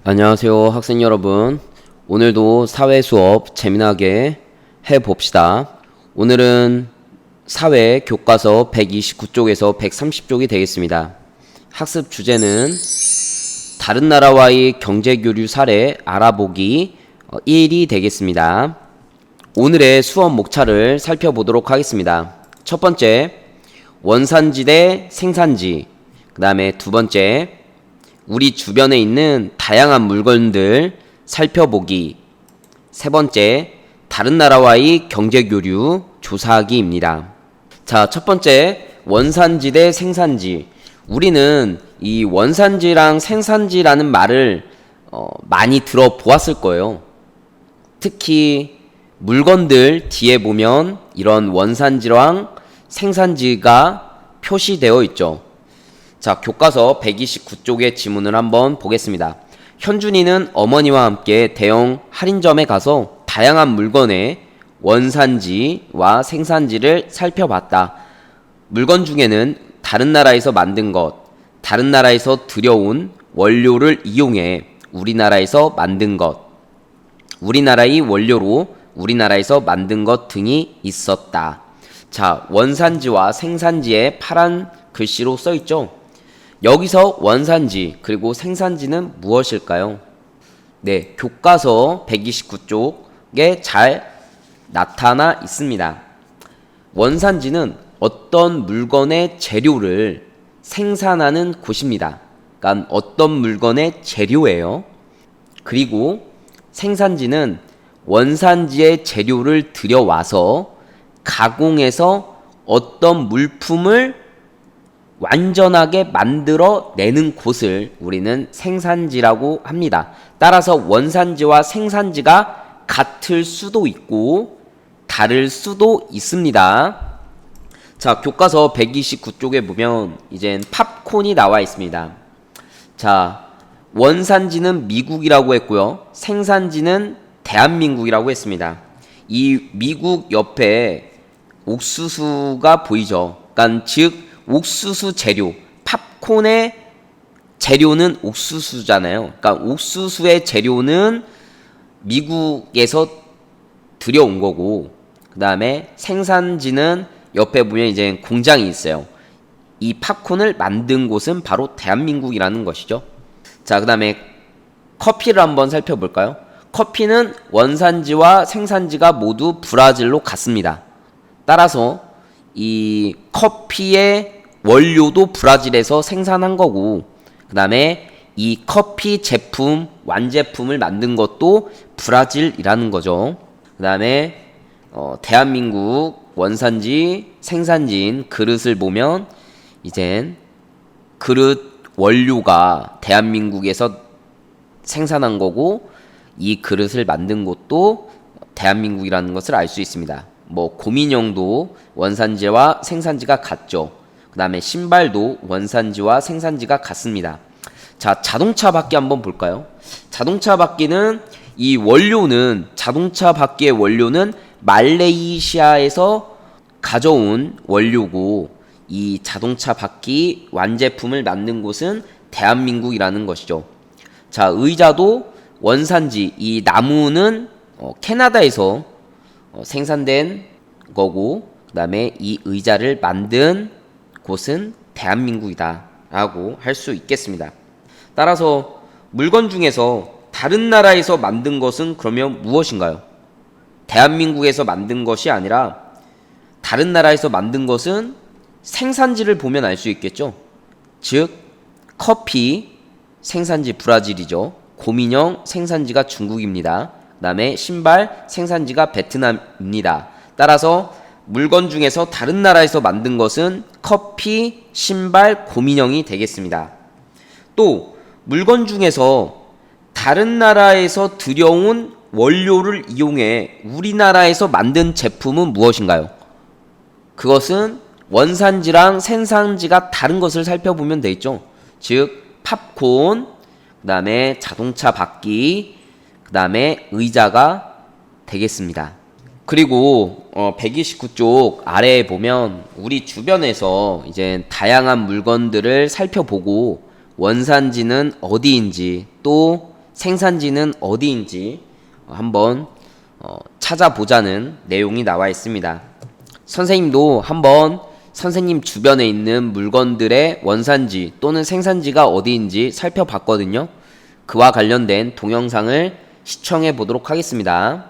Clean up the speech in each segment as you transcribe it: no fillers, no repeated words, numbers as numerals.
안녕하세요, 학생 여러분. 오늘도 사회 수업 재미나게 해봅시다. 오늘은 사회 교과서 129쪽에서 130쪽이 되겠습니다. 학습 주제는 다른 나라와의 경제교류 사례 알아보기 1이 되겠습니다. 오늘의 수업 목차를 살펴보도록 하겠습니다. 첫 번째, 원산지 대 생산지. 그 다음에 두 번째, 우리 주변에 있는 다양한 물건들 살펴보기. 세 번째, 다른 나라와의 경제교류 조사하기입니다. 자, 첫 번째, 원산지 대 생산지. 우리는 이 원산지랑 생산지라는 말을 많이 들어보았을 거예요. 특히 물건들 뒤에 보면 이런 원산지랑 생산지가 표시되어 있죠. 자, 교과서 129쪽의 지문을 한번 보겠습니다. 현준이는 어머니와 함께 대형 할인점에 가서 다양한 물건의 원산지와 생산지를 살펴봤다. 물건 중에는 다른 나라에서 만든 것, 다른 나라에서 들여온 원료를 이용해 우리나라에서 만든 것, 우리나라의 원료로 우리나라에서 만든 것 등이 있었다. 자, 원산지와 생산지에 파란 글씨로 써 있죠? 여기서 원산지 그리고 생산지는 무엇일까요? 네, 교과서 129쪽에 잘 나타나 있습니다. 원산지는 어떤 물건의 재료를 생산하는 곳입니다. 그러니까 어떤 물건의 재료예요. 그리고 생산지는 원산지의 재료를 들여와서 가공해서 어떤 물품을 완전하게 만들어 내는 곳을 우리는 생산지라고 합니다. 따라서 원산지와 생산지가 같을 수도 있고 다를 수도 있습니다. 자, 교과서 129쪽에 보면 이젠 팝콘이 나와 있습니다. 자, 원산지는 미국이라고 했고요. 생산지는 대한민국이라고 했습니다. 이 미국 옆에 옥수수가 보이죠. 그러니까 즉 옥수수 재료, 팝콘의 재료는 옥수수잖아요. 그러니까 옥수수의 재료는 미국에서 들여온 거고, 그 다음에 생산지는 옆에 보면 이제 공장이 있어요. 이 팝콘을 만든 곳은 바로 대한민국이라는 것이죠. 자, 그 다음에 커피를 한번 살펴볼까요? 커피는 원산지와 생산지가 모두 브라질로 같습니다. 따라서 이 커피의 원료도 브라질에서 생산한 거고, 그 다음에 이 커피 제품, 완제품을 만든 것도 브라질이라는 거죠. 그 다음에 대한민국 원산지, 생산지인 그릇을 보면 이젠 그릇 원료가 대한민국에서 생산한 거고, 이 그릇을 만든 곳도 대한민국이라는 것을 알 수 있습니다. 뭐 곰인형도 원산지와 생산지가 같죠. 그 다음에 신발도 원산지와 생산지가 같습니다. 자, 자동차 바퀴 한번 볼까요? 자동차 바퀴는 이 원료는 자동차 바퀴의 원료는 말레이시아에서 가져온 원료고, 이 자동차 바퀴 완제품을 만든 곳은 대한민국이라는 것이죠. 자, 의자도 원산지, 이 나무는 캐나다에서 생산된 거고, 그 다음에 이 의자를 만든 곳은 대한민국이다 라고 할 수 있겠습니다. 따라서 물건 중에서 다른 나라에서 만든 것은 그러면 무엇인가요? 대한민국에서 만든 것이 아니라 다른 나라에서 만든 것은 생산지를 보면 알 수 있겠죠. 즉 커피 생산지 브라질이죠. 곰인형 생산지가 중국입니다. 그 다음에 신발 생산지가 베트남입니다. 따라서 물건 중에서 다른 나라에서 만든 것은 커피, 신발, 곰인형이 되겠습니다. 또 물건 중에서 다른 나라에서 들여온 원료를 이용해 우리나라에서 만든 제품은 무엇인가요? 그것은 원산지랑 생산지가 다른 것을 살펴보면 되겠죠. 즉 팝콘, 그 다음에 자동차 바퀴, 그 다음에 의자가 되겠습니다. 그리고 129쪽 아래에 보면 우리 주변에서 이제 다양한 물건들을 살펴보고 원산지는 어디인지 또 생산지는 어디인지 한번 찾아보자는 내용이 나와 있습니다. 선생님도 한번 선생님 주변에 있는 물건들의 원산지 또는 생산지가 어디인지 살펴봤거든요. 그와 관련된 동영상을 시청해 보도록 하겠습니다.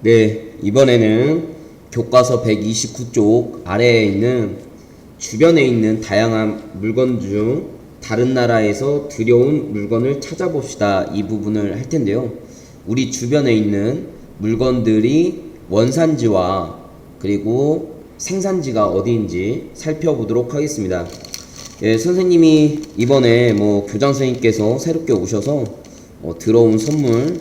네, 이번에는 교과서 129쪽 아래에 있는 주변에 있는 다양한 물건 중 다른 나라에서 들여온 물건을 찾아봅시다. 이 부분을 할 텐데요. 우리 주변에 있는 물건들이 원산지와 그리고 생산지가 어디인지 살펴보도록 하겠습니다. 예, 선생님이 이번에 교장 선생님께서 새롭게 오셔서 들어온 선물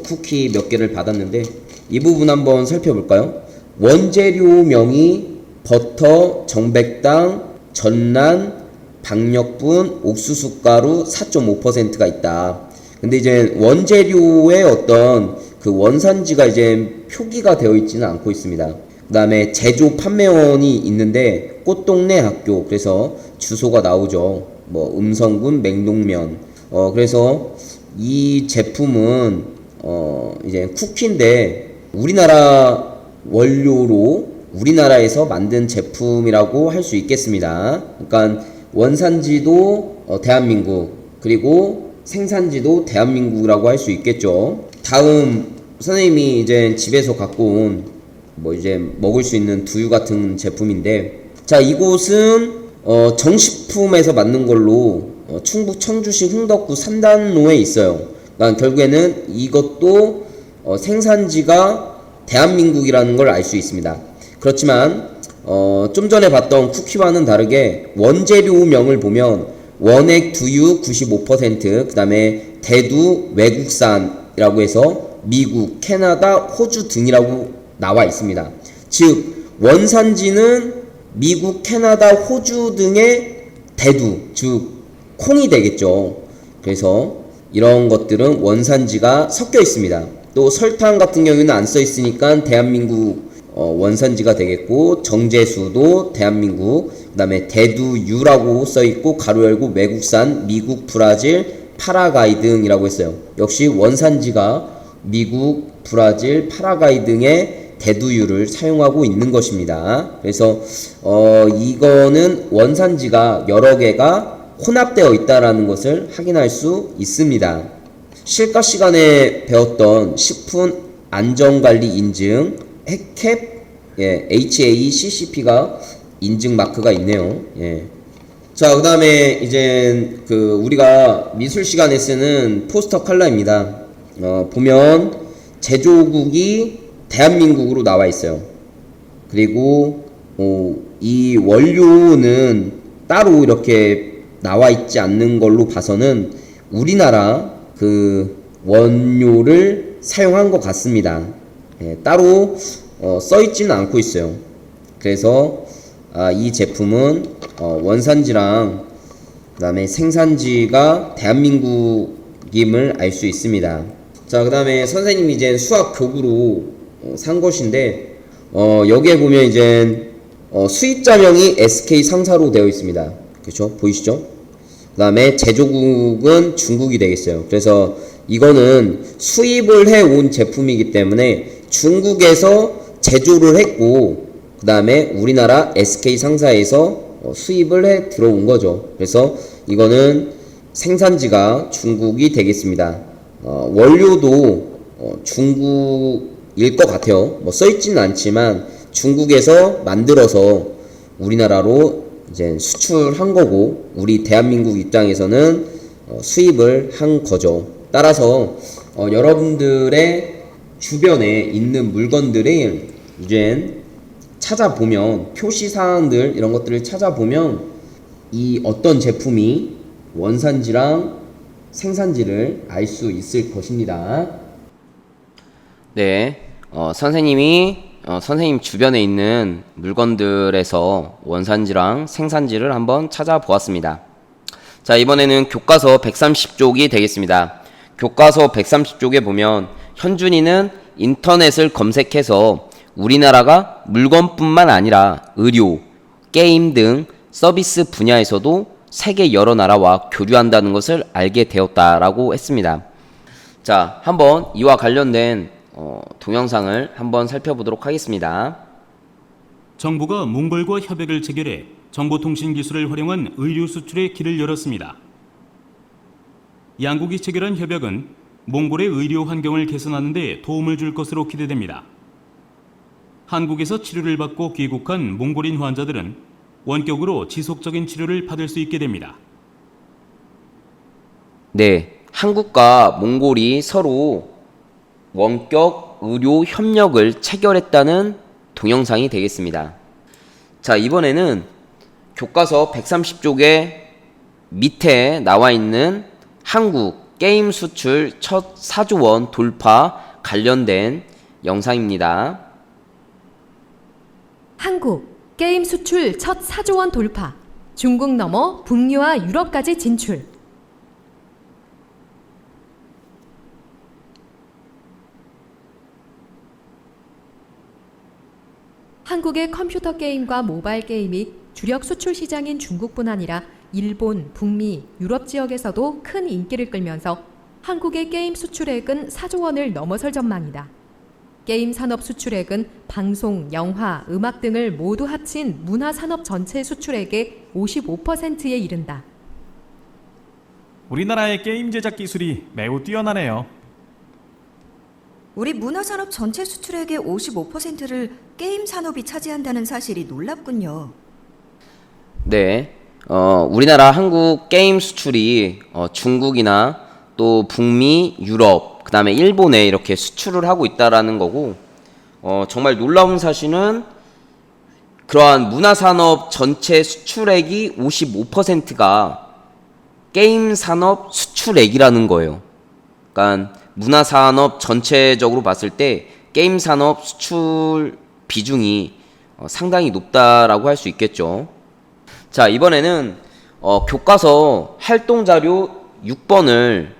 쿠키 몇 개를 받았는데 이 부분 한번 살펴볼까요? 원재료명이 버터, 정백당, 전란, 박력분, 옥수수가루 4.5%가 있다. 근데 이제 원재료의 어떤 그 원산지가 이제 표기가 되어 있지는 않고 있습니다. 그 다음에 제조 판매원이 있는데 꽃동네 학교, 그래서 주소가 나오죠. 음성군 맹동면. 그래서 이 제품은 이제 쿠키인데 우리나라 원료로 우리나라에서 만든 제품이라고 할 수 있겠습니다. 그러니까 원산지도 대한민국, 그리고 생산지도 대한민국이라고 할 수 있겠죠. 다음 선생님이 이제 집에서 갖고 온 이제 먹을 수 있는 두유 같은 제품인데, 자, 이곳은 정식품에서 만든 걸로 충북 청주시 흥덕구 삼단로에 있어요. 그러니까 결국에는 이것도 생산지가 대한민국이라는 걸 알 수 있습니다. 그렇지만 좀 전에 봤던 쿠키와는 다르게 원재료명을 보면 원액 두유 95%, 그 다음에 대두 외국산이라고 해서 미국, 캐나다, 호주 등이라고 나와 있습니다. 즉 원산지는 미국, 캐나다, 호주 등의 대두, 즉 콩이 되겠죠. 그래서 이런 것들은 원산지가 섞여 있습니다. 또 설탕 같은 경우는 안 써 있으니까 대한민국 원산지가 되겠고, 정제수도 대한민국, 그 다음에 대두유라고 써 있고 가로 열고 외국산, 미국, 브라질, 파라과이 등이라고 했어요. 역시 원산지가 미국, 브라질, 파라과이 등의 대두유를 사용하고 있는 것입니다. 그래서 이거는 원산지가 여러 개가 혼합되어 있다라는 것을 확인할 수 있습니다. 실가 시간에 배웠던 식품 안전관리 인증 헥캡, HACCP가 인증 마크가 있네요. 자, 그 다음에 이제 우리가 미술 시간에 쓰는 포스터 컬러입니다. 보면 제조국이 대한민국으로 나와 있어요. 그리고 이 원료는 따로 이렇게 나와 있지 않는 걸로 봐서는 우리나라 그 원료를 사용한 것 같습니다. 따로 써 있지는 않고 있어요. 그래서 이 제품은 원산지랑 그 다음에 생산지가 대한민국임을 알 수 있습니다. 자, 그 다음에 선생님이 이제 수학 교구로 산 것인데 여기에 보면 이제 수입자명이 SK 상사로 되어 있습니다. 그렇죠? 보이시죠? 그 다음에 제조국은 중국이 되겠어요. 그래서 이거는 수입을 해온 제품이기 때문에 중국에서 제조를 했고, 그 다음에 우리나라 SK 상사에서 수입을 해 들어온 거죠. 그래서 이거는 생산지가 중국이 되겠습니다. 원료도 중국일 것 같아요. 써있지는 않지만 중국에서 만들어서 우리나라로 이제 수출한 거고, 우리 대한민국 입장에서는 수입을 한 거죠. 따라서 여러분들의 주변에 있는 물건들을 이제 찾아보면, 표시사항들 이런 것들을 찾아보면 이 어떤 제품이 원산지랑 생산지를 알 수 있을 것입니다. 네, 선생님이 선생님 주변에 있는 물건들에서 원산지랑 생산지를 한번 찾아보았습니다. 자, 이번에는 교과서 130쪽이 되겠습니다. 교과서 130쪽에 보면 현준이는 인터넷을 검색해서 우리나라가 물건뿐만 아니라 의료, 게임 등 서비스 분야에서도 세계 여러 나라와 교류한다는 것을 알게 되었다라고 했습니다. 자, 한번 이와 관련된 동영상을 한번 살펴보도록 하겠습니다. 정부가 몽골과 협약을 체결해 정보통신 기술을 활용한 의료 수출의 길을 열었습니다. 양국이 체결한 협약은 몽골의 의료 환경을 개선하는 데 도움을 줄 것으로 기대됩니다. 한국에서 치료를 받고 귀국한 몽골인 환자들은 원격으로 지속적인 치료를 받을 수 있게 됩니다. 네, 한국과 몽골이 서로 원격 의료 협력을 체결했다는 동영상이 되겠습니다. 자, 이번에는 교과서 130쪽에 밑에 나와 있는 한국 게임 수출 첫 4조 원 돌파 관련된 영상입니다. 한국 게임 수출 첫 4조 원 돌파. 중국 넘어 북유와 유럽까지 진출. 한국의 컴퓨터 게임과 모바일 게임이 주력 수출 시장인 중국뿐 아니라 일본, 북미, 유럽 지역에서도 큰 인기를 끌면서 한국의 게임 수출액은 4조 원을 넘어설 전망이다. 게임 산업 수출액은 방송, 영화, 음악 등을 모두 합친 문화 산업 전체 수출액의 55%에 이른다. 우리나라의 게임 제작 기술이 매우 뛰어나네요. 우리 문화산업 전체 수출액의 55%를 게임 산업이 차지한다는 사실이 놀랍군요. 네, 우리나라 한국 게임 수출이 중국이나 또 북미, 유럽, 그 다음에 일본에 이렇게 수출을 하고 있다라는 거고, 정말 놀라운 사실은 그러한 문화산업 전체 수출액이 55%가 게임 산업 수출액이라는 거예요. 그러니까 문화산업 전체적으로 봤을 때 게임 산업 수출 비중이 상당히 높다라고 할 수 있겠죠. 자, 이번에는 교과서 활동자료 6번을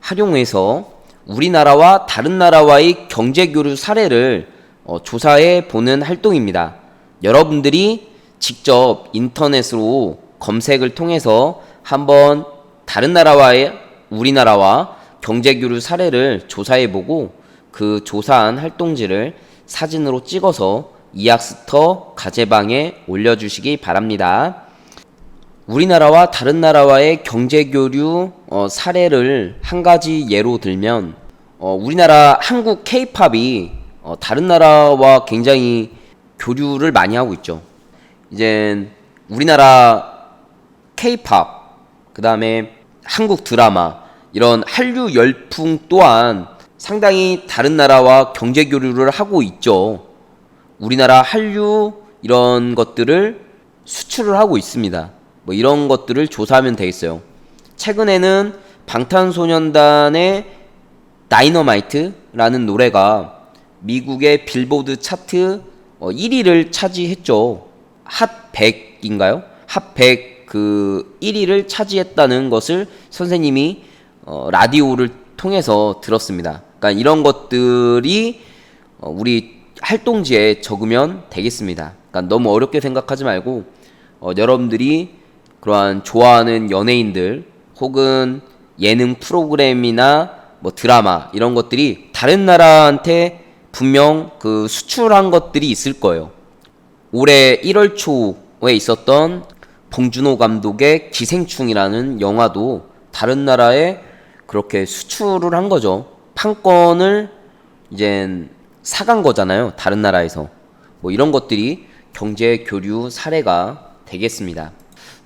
활용해서 우리나라와 다른 나라와의 경제교류 사례를 조사해 보는 활동입니다. 여러분들이 직접 인터넷으로 검색을 통해서 한번 다른 나라와의 우리나라와 경제교류 사례를 조사해보고 그 조사한 활동지를 사진으로 찍어서 이학스터 과제방에 올려주시기 바랍니다. 우리나라와 다른 나라와의 경제교류 사례를 한 가지 예로 들면 우리나라 한국 K-팝이 다른 나라와 굉장히 교류를 많이 하고 있죠. 이제 우리나라 K-팝, 그 다음에 한국 드라마, 이런 한류 열풍 또한 상당히 다른 나라와 경제 교류를 하고 있죠. 우리나라 한류 이런 것들을 수출을 하고 있습니다. 뭐 이런 것들을 조사하면 되겠어요. 최근에는 방탄소년단의 다이너마이트라는 노래가 미국의 빌보드 차트 1위를 차지했죠. 핫 100인가요? 핫 100 그 1위를 차지했다는 것을 선생님이 라디오를 통해서 들었습니다. 그러니까 이런 것들이 우리 활동지에 적으면 되겠습니다. 그러니까 너무 어렵게 생각하지 말고 여러분들이 그러한 좋아하는 연예인들 혹은 예능 프로그램이나 뭐 드라마 이런 것들이 다른 나라한테 분명 그 수출한 것들이 있을 거예요. 올해 1월 초에 있었던 봉준호 감독의 기생충이라는 영화도 다른 나라에 그렇게 수출을 한 거죠. 판권을 이제 사간 거잖아요. 다른 나라에서. 뭐 이런 것들이 경제 교류 사례가 되겠습니다.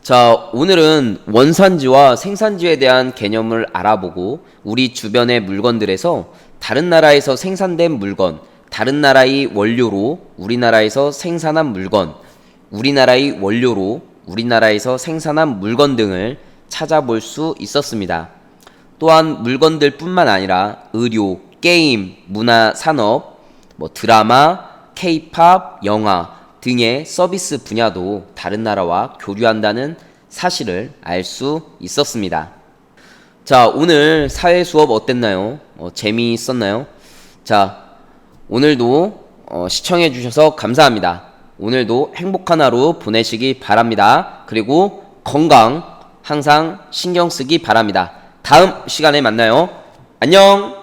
자, 오늘은 원산지와 생산지에 대한 개념을 알아보고 우리 주변의 물건들에서 다른 나라에서 생산된 물건, 다른 나라의 원료로 우리나라에서 생산한 물건, 우리나라의 원료로 우리나라에서 생산한 물건 등을 찾아볼 수 있었습니다. 또한 물건들 뿐만 아니라 의료, 게임, 문화, 산업, 뭐 드라마, K-팝, 영화 등의 서비스 분야도 다른 나라와 교류한다는 사실을 알 수 있었습니다. 자, 오늘 사회 수업 어땠나요? 재미있었나요? 자, 오늘도 시청해 주셔서 감사합니다. 오늘도 행복한 하루 보내시기 바랍니다. 그리고 건강 항상 신경 쓰기 바랍니다. 다음 시간에 만나요. 안녕!